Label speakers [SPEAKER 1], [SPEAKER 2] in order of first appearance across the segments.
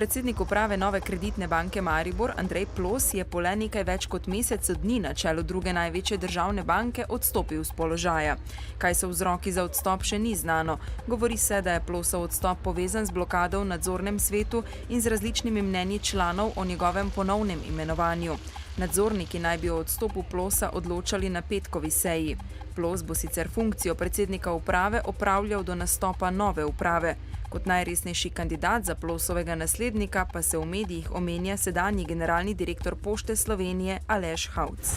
[SPEAKER 1] Predsednik uprave nove kreditne banke Maribor, Andrej Plos, je po le nekaj več kot mesec dni na čelu druge največje državne banke odstopil z položaja. Kaj so vzroki za odstop, še ni znano. Govori se, da je Plosov odstop povezan z blokado v nadzornem svetu in z različnimi mnenji članov o njegovem ponovnem imenovanju. Nadzorniki naj bi o odstopu Plosa odločali na petkovi seji. Plos bo sicer funkcijo predsednika uprave opravljal do nastopa nove uprave. Kot najresnejši kandidat za Plosovega naslednika pa se v medijih omenja sedanji generalni direktor Pošte Slovenije Aleš Hauc.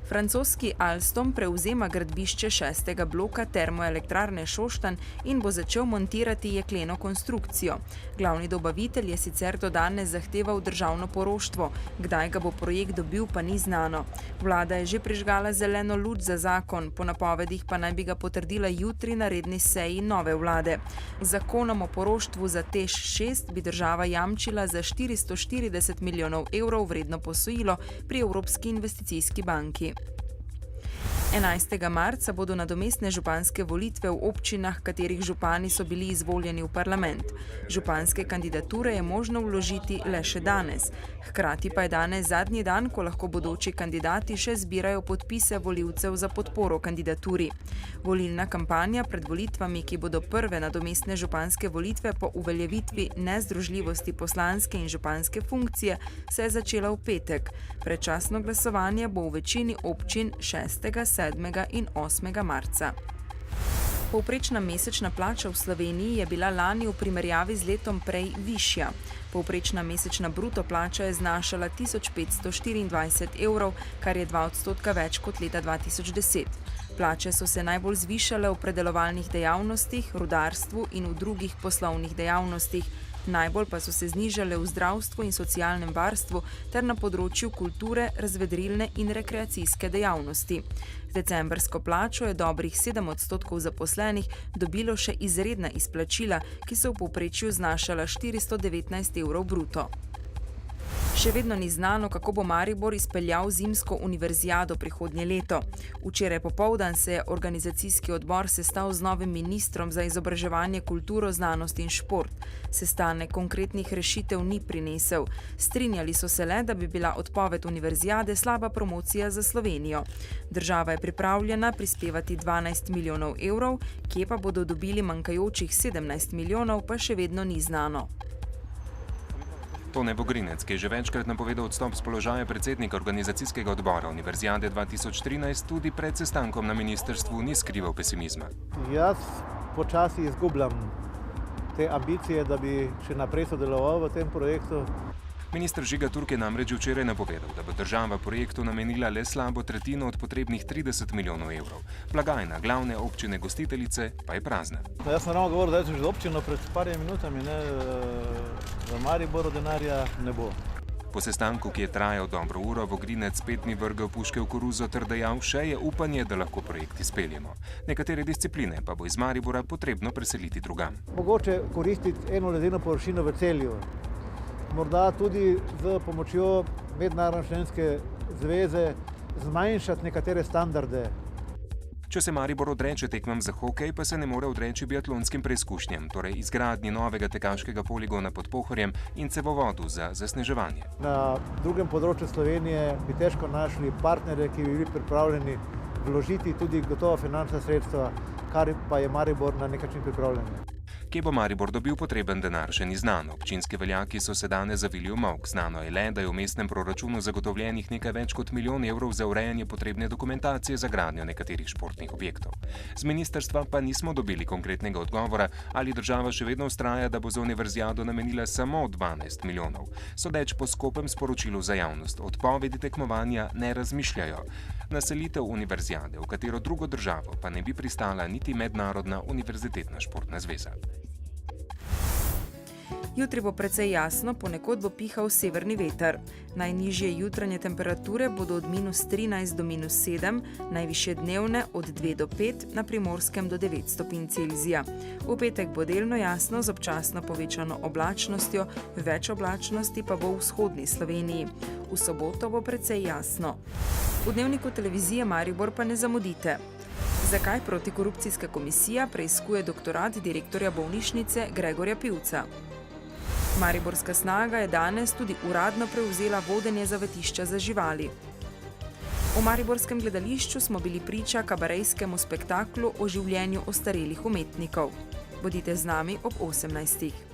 [SPEAKER 1] Francoski Alstom prevzema gradbišče 6. bloka termoelektrarne Šoštanj in bo začel montirati jekleno konstrukcijo. Glavni dobavitelj je sicer do danes zahteval državno poroštvo, kdaj ga bo projekt dobil, pa ni znano. Vlada je že prižgala zeleno luč za zakon, po napovedih pa naj bi ga potrdila jutri na redni seji nove vlade. Z zakonom o poroštvu za TEŠ 6 bi država jamčila za 440 milijonov evrov vredno posojilo pri Evropski investicijski banki. 11. marca bodo nadomestne županske volitve v občinah, katerih župani so bili izvoljeni v parlament. Županske kandidature je možno vložiti le še danes. Hkrati pa je danes zadnji dan, ko lahko bodoči kandidati še zbirajo podpise volivcev za podporo kandidaturi. Volilna kampanja pred volitvami, ki bodo prve nadomestne županske volitve po uveljavitvi nezdružljivosti poslanske in županske funkcije, se je začela v petek. Predčasno glasovanje bo v večini občin 6., 7. in 8. marca. Povprečna mesečna plača v Sloveniji je bila lani v primerjavi z letom prej višja. Povprečna mesečna bruto plača je znašala 1524 evrov, kar je 2% več kot leta 2010. Plače so se najbolj zvišale v predelovalnih dejavnostih, rudarstvu in v drugih poslovnih dejavnostih. Najbolj pa so se znižale v zdravstvu in socialnem varstvu ter na področju kulture, razvedrilne in rekreacijske dejavnosti. Decembrsko plačo je dobrih 7% zaposlenih dobilo še izredna izplačila, ki so v povprečju znašala 419 evrov bruto. Še vedno ni znano, kako bo Maribor izpeljal zimsko univerzijado prihodnje leto. Včeraj popoldan se je organizacijski odbor sestal z novim ministrom za izobraževanje, kulturo, znanost in šport. Sestanek konkretnih rešitev ni prinesel. Strinjali so se le, da bi bila odpoved univerzijade slaba promocija za Slovenijo. Država je pripravljena prispevati 12 milijonov evrov, kje pa bodo dobili manjkajočih 17 milijonov, pa še vedno ni znano.
[SPEAKER 2] Tone Vogrinec, ki je že večkrat napovedal odstop z položaja predsednika organizacijskega odbora Univerzijade 2013, tudi pred sestankom na ministrstvu ni skrival pesimizma.
[SPEAKER 3] Jaz počasi izgubljam te ambicije, da bi še naprej sodeloval v tem projektu.
[SPEAKER 2] Minister Žiga Turk je namreč včeraj napovedal, da bo država projektu namenila le slabo tretjino od potrebnih 30 milijonov evrov. Blagajna glavne občine gostiteljice pa je prazna.
[SPEAKER 3] Jaz sem ravno govoril, da je že z občino pred parimi minutami, v Mariboru denarja ne bo.
[SPEAKER 2] Po sestanku, ki je trajal dobro uro, Vogrinec spet ni vrgel puške v koruzo ter dejal, še je upanje, da lahko projekt izpeljemo. Nekatere discipline pa bo iz Maribora potrebno preseliti drugam.
[SPEAKER 3] Mogoče koristiti eno ledeno površino v Celju. Morda tudi z pomočjo Mednarodne študentske zveze zmanjšati nekatere standarde.
[SPEAKER 2] Če se Maribor odreče tekmam za hokej, pa se ne more odreči biatlonskim preizkušnjam, torej izgradnji novega tekaškega poligona pod Pohorjem in cevovodu za zasneževanje.
[SPEAKER 3] Na drugem področju Slovenije bi težko našli partnerje, ki bi bili pripravljeni vložiti tudi gotovo finančna sredstva, kar pa je Maribor na nek način pripravljen.
[SPEAKER 2] Kje bo Maribor dobil potreben denar, še ni znano. Občinski veljaki so se danes zavili v molk. Znano je le, da je v mestnem proračunu zagotovljenih nekaj več kot milijon evrov za urejanje potrebne dokumentacije za gradnjo nekaterih športnih objektov. Z ministrstva pa nismo dobili konkretnega odgovora, ali država še vedno vztraja, da bo za univerzijado namenila samo 12 milijonov. Sodeč po skopem sporočilu za javnost, odpovedi tekmovanja ne razmišljajo. Naselitev univerzijade, v katero drugo državo pa ne bi pristala niti Mednarodna univerzitetna športna zveza.
[SPEAKER 1] Jutri bo precej jasno, ponekod bo pihal severni veter. Najnižje jutranje temperature bodo od -13 do -7, najvišje dnevne od 2 do 5, na Primorskem do 9 stopinj Celzija. V petek bo delno jasno z občasno povečano oblačnostjo, več oblačnosti pa bo v vzhodni Sloveniji. V soboto bo precej jasno. V dnevniku televizije Maribor pa ne zamudite. Zakaj protikorupcijska komisija preiskuje doktorat direktorja bolnišnice Gregorja Pivca? Mariborska snaga je danes tudi uradno prevzela vodenje zavetišča za živali. V mariborskem gledališču smo bili priča kabarejskemu spektaklu o življenju ostarelih umetnikov. Bodite z nami ob 18.